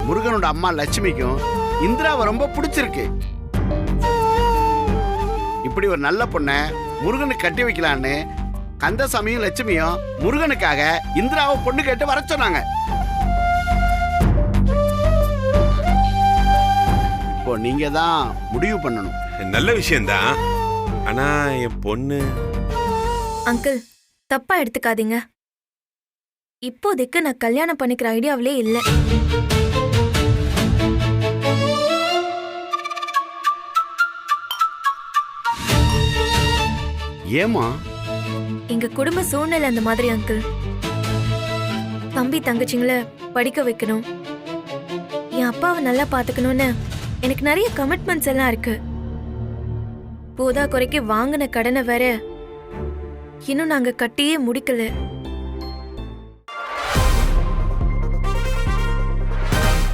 முருகனோட அம்மா லட்சுமிக்கும் இந்திராவை ரொம்ப பிடிச்சிருக்கு. இப்படி ஒரு நல்ல பொண்ணை முருகனுக்கு கட்டி வைக்கலான்னு கந்தசாமியும் லட்சுமியும் முருகனுக்காக இந்திராவை பொண்ணு கேட்டு வர சொன்னாங்க. இப்போ நீங்க தான் முடிவு பண்ணணும். நல்ல விஷயம்தான். ஆனா என் பொண்ணு அங்கிள், தப்பா எடுத்துக்காதீங்க. இப்போதைக்கு நான் கல்யாணம் பண்ணிக்கிற ஐடியாவிலே இல்லை. ஏமா? எங்க குடும்ப சூழ்நிலை அந்த மாதிரி அங்கிள். தம்பி தங்கச்சிங்கள படிக்க வைக்கணும், என் அப்பாவை நல்லா பாத்துக்கணும்னு எனக்கு நிறைய கமிட்மெண்ட்ஸ் எல்லாம் இருக்கு. போதா குறைக்கு வாங்கின கடனை வேற இன்னும் நாங்க கட்டியே முடிக்கல.